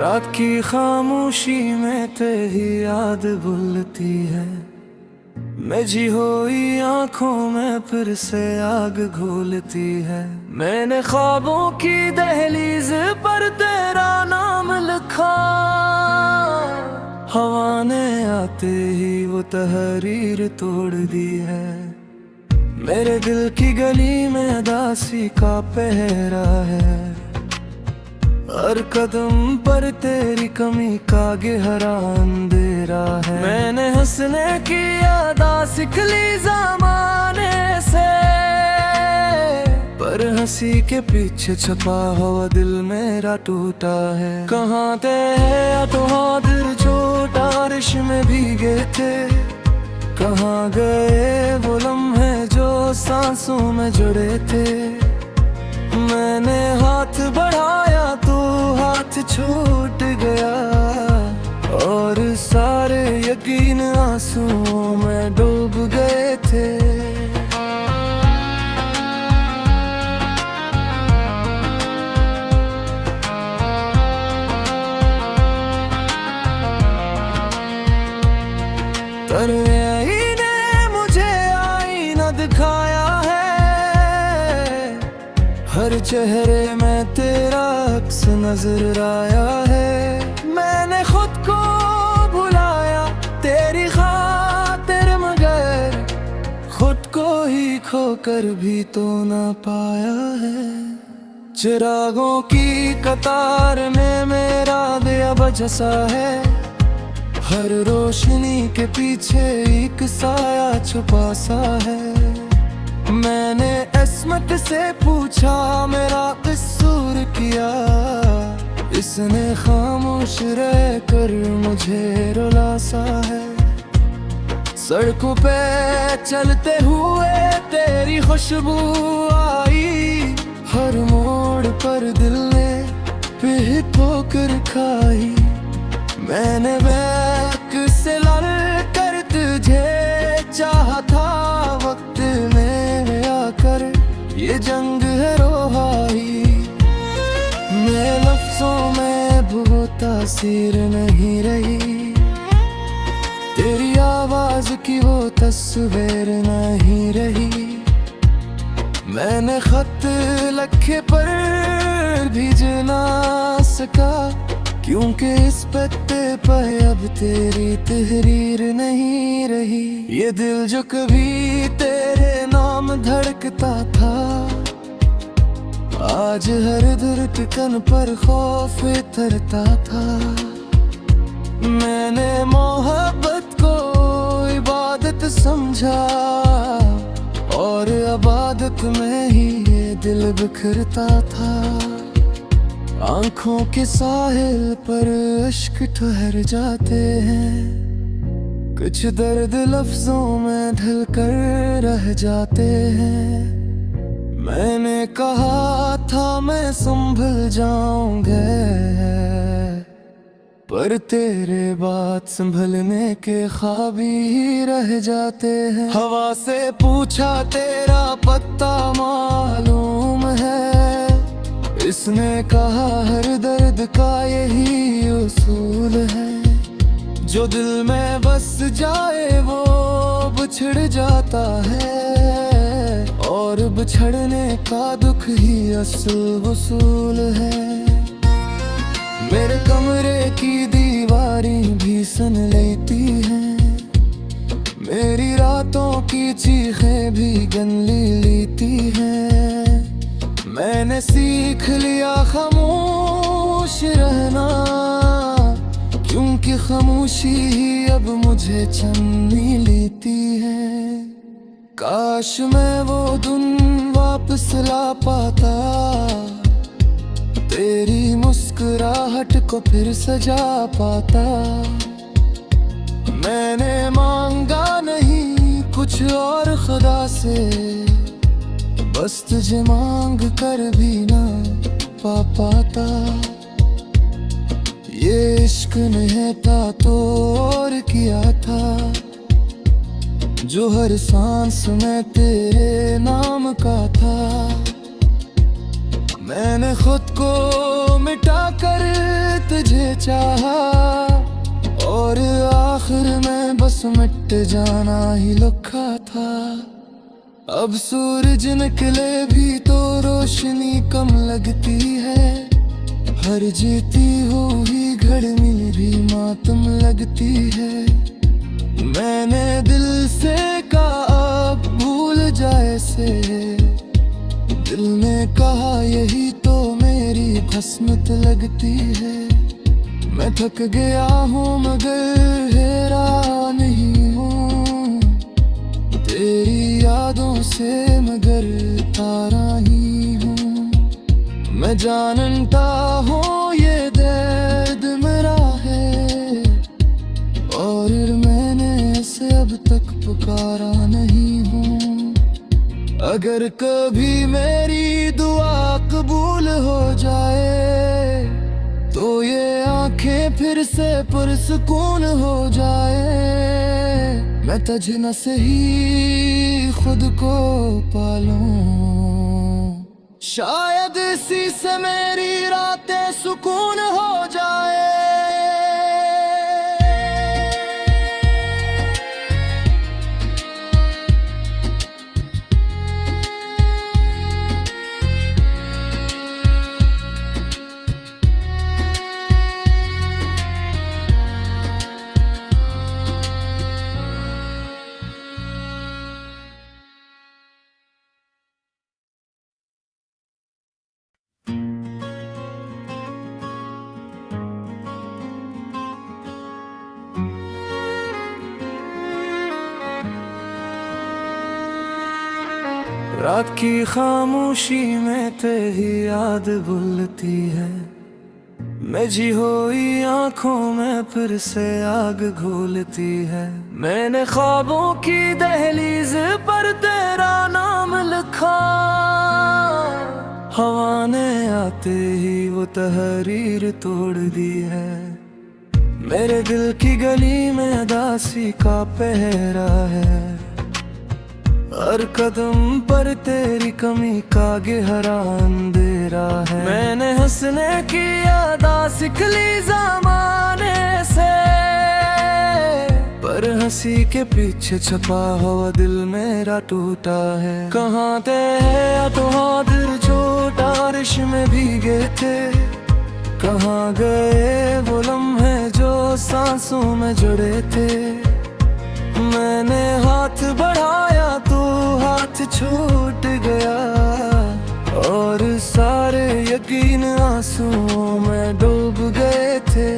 रात की खामोशी में तेरी याद बुलती है। मेरी हुई आंखों में फिर से आग घोलती है। मैंने ख्वाबों की दहलीज पर तेरा नाम लिखा, हवा ने आते ही वो तहरीर तोड़ दी है। मेरे दिल की गली में दासी का पहरा है, हर कदम पर तेरी कमी का गहरा अंधेरा है। मैंने हंसने की अदा सीख ली ज़माने से, पर हंसी के पीछे छपा हुआ दिल मेरा टूटा है। कहाँ थे या तो हादिर छोटा बारिश में भीगे थे, कहाँ गए वो लम्हे जो सांसों में जुड़े थे। मैंने हाथ बढ़ाया तो हाथ छूट गया, और सारे यकीन आंसुओं में डूब गए थे। तन्हाई ने मुझे आईना दिखाया है, हर चेहरे में तेरा अक्स नजर आया है। मैंने खुद को भुलाया तेरी खातिर, मगर खुद को ही खोकर भी तो ना पाया है। चिरागों की कतार में मेरा दिया बजसा है, हर रोशनी के पीछे एक साया छुपा सा है। मैंने अस्मत से पूछा मेरा कसूर किया, इसने खामोश रहकर मुझे रुला सा है। सड़कों पे चलते हुए तेरी खुशबू आई, हर मोड़ पर दिल ने फिर ठोकर खाई। मैंने बैक से लड़ कर तुझे चाहा था, वक्त में आकर ये जंग है रोहाई। मेरे लफ्जों में वो तासीर नहीं रही, तेरी आवाज की वो तस्वीर नहीं रही। मैंने खत लिखे पर भेज ना सका, क्योंकि इस पत्ते पर अब तेरी तहरीर नहीं रही। ये दिल जो कभी तेरे नाम धड़कता था, आज हर धड़कन पर खौफ तरता था। मैंने मोहब्बत को इबादत समझा, और इबादत में ही ये दिल बिखरता था। आंखों के साहिल पर इश्क ठहर जाते हैं, कुछ दर्द लफ्जों में ढल कर रह जाते हैं। मैंने कहा था मैं संभल जाऊंगा, पर तेरे बात संभलने के ख्वाब ही रह जाते हैं। हवा से पूछा तेरा पत्ता मालूम है, इसने कहा हर दर्द का यही उसूल है। जो दिल में बस जाए वो बिछड़ जाता है, और बिछड़ने का दुख ही असल वसूल है। मेरे कमरे की दीवारी भी सुन लेती है, मेरी रातों की चीखें भी गन लेती है। मैंने सीख लिया खामोश रहना, क्योंकि खामोशी ही अब मुझे चन्नी लेती है। काश मैं वो दिन वापस ला पाता, तेरी मुस्कुराहट को फिर सजा पाता। मैंने मांगा नहीं कुछ और खुदा से, बस तुझे मांग कर भी ना पा पाता। ये इश्क नहीं था तो और किया था, जो हर सांस में तेरे नाम का था। मैंने खुद को मिटा कर तुझे चाहा और आखिर में बस मिट जाना ही लिखा था। अब सूरज निकले भी तो रोशनी कम लगती है, हर जीती हुई घड़ी में भी मातम लगती है। मैंने दिल से कहा अब भूल जाए से, दिल ने कहा यही तो मेरी किस्मत लगती है। मैं थक गया हूँ मगर हेरा नहीं हूँ, तेरी यादों से मगर तारा ही हूँ। मैं जानता हूँ ये दर्द मेरा है और मैंने इसे अब तक पुकारा नहीं हूँ। अगर कभी मेरी दुआ कबूल हो जाए तो ये आंखें फिर से पुरसुकून हो जाए। मैं तुझे न सही खुद को पालूं, शायद इसी से मेरी रातें सुकून हो जाए। रात की खामोशी में तेरी याद बुलती है, मेरी हुई आंखों में फिर से आग घुलती है। मैंने ख्वाबों की दहलीज पर तेरा नाम लिखा, हवा ने आते ही वो तहरीर तोड़ दी है। मेरे दिल की गली में उदासी का पहरा है, हर कदम पर तेरी कमी का गहरा अंधेरा है। मैंने हंसने की अदा सीख ली ज़माने से, पर हंसी के पीछे छुपा हुआ दिल मेरा टूटा है। कहाँ थे या तो दिल छोटा रिश में भीगे थे, कहाँ गए वो लम्हे जो सांसों में जुड़े थे। मैंने हाथ बढ़ाया तो हाथ छूट गया और सारे यकीन आंसुओं में डूब गए थे।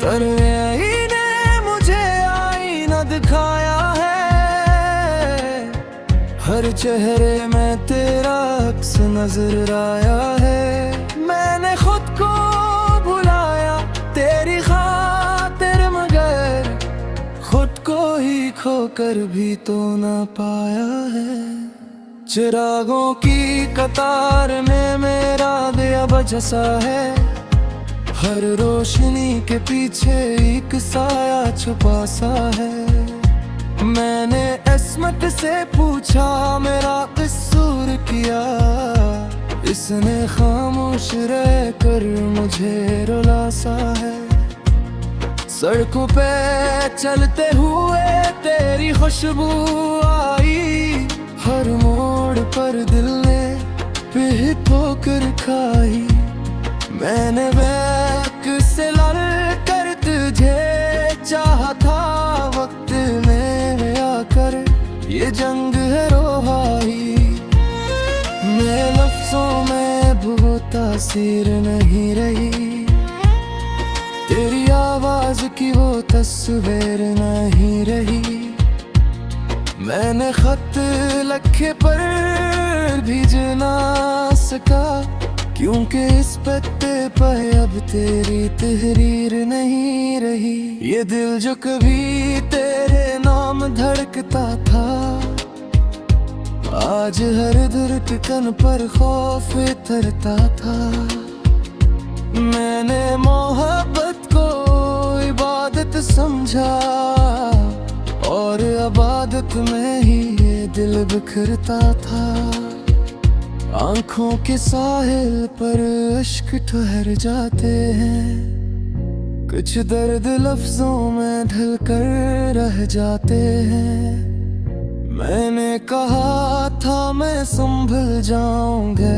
तन्हाई ने मुझे आईना दिखाया है, हर चेहरे में तेरा अक्स नजर आया है। मैंने खुद को भुलाया तेरी खातिर, मगर खुद को ही खोकर भी तो ना पाया है। चिरागों की कतार में मेरा दिया बजसा है, हर रोशनी के पीछे एक साया छुपा सा है। मैंने इस्मत से पूछा मेरा कसूर किया, इसने खामोश रह कर मुझे रुला सा है। सड़कों पे चलते हुए तेरी खुशबू आई, हर मोड़ पर दिल ने फिर ठोकर खाई। मैंने बैक से लड़ कर तुझे चाहा था, वक्त में आकर ये जंग है रोहाई। मैं लफ्जों में वो तासीर नहीं रही, तेरी आवाज की वो तस्वीर नहीं रही। मैंने खत लिखे पर भेज ना सका, क्योंकि इस पत्ते पर अब तेरी तहरीर नहीं रही। ये दिल जो कभी तेरे नाम धड़कता था, आज हर धड़कन पर खौफ तरता था। मैंने मोहब्बत को इबादत समझा, और इबादत में ही ये दिल बिखरता था। आंखों के साहिल पर अश्क ठहर जाते हैं, कुछ दर्द लफ्जों में ढल कर रह जाते हैं। मैंने कहा था मैं संभल जाऊंगा,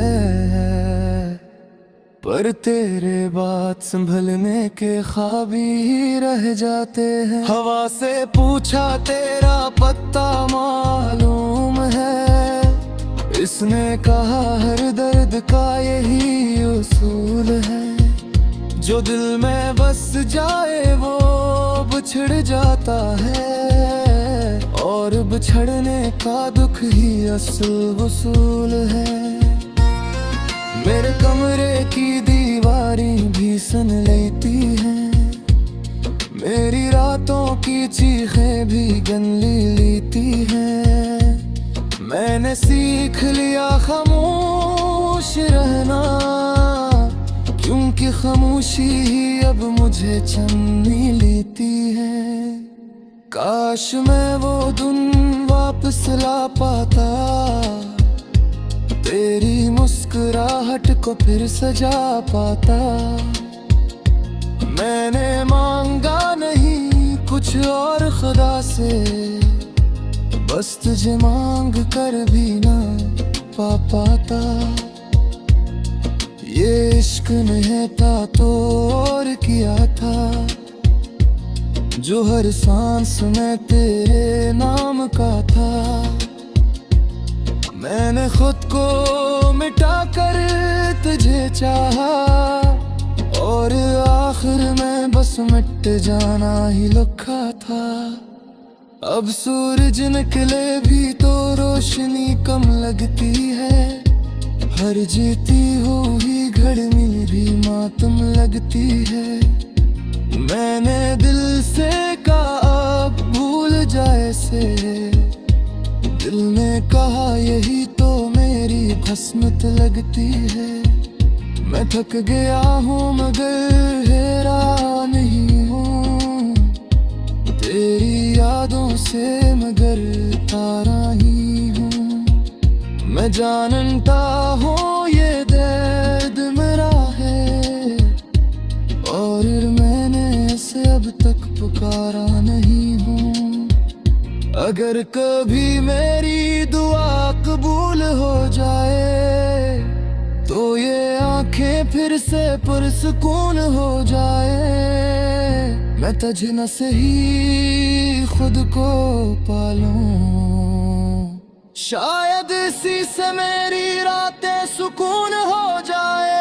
पर तेरे बाद संभलने के ख्वाब ही रह जाते हैं। हवा से पूछा तेरा पत्ता मालूम है, इसने कहा हर दर्द का यही उसूल है। जो दिल में बस जाए वो बिछड़ जाता है, और बिछड़ने का दुख ही असल वसूल है। मेरे कमरे की दीवारी भी सुन लेती है, मेरी रातों की चीखें भी गन लेती है। मैंने सीख लिया खामोश रहना, क्योंकि खामोशी ही अब मुझे चन्नी लेती है। काश मैं वो दिन वापस ला पाता, तेरी मुस्कुराहट को फिर सजा पाता। मैंने मांगा नहीं कुछ और खुदा से, बस तुझे मांग कर भी ना पा पाता। ये इश्क नहीं था तो और किया था, जो हर सांस में तेरे नाम का था। मैंने खुद को मिटा कर तुझे चाहा, और आखिर में बस मिट जाना ही लिखा था। अब सूरज निकले भी तो रोशनी कम लगती है, हर जीती हुई घड़ी मेरी मातम लगती है। मैंने दिल से कहा अब भूल जाए से, दिल ने कहा यही तो मेरी किस्मत लगती है। मैं थक गया हूँ मगर हेरा नहीं हूँ, तेरी यादों से मगर तारा ही हूँ। मैं जानता हूँ ये दर्द मेरा है, और मैंने इसे अब तक पुकारा नहीं हूँ। अगर कभी मेरी दुआ कबूल हो जाए, तो ये आंखें फिर से पुरसुकून हो जाए। मैं तुझे न सही खुद को पालूं, शायद इसी से मेरी रातें सुकून हो जाए।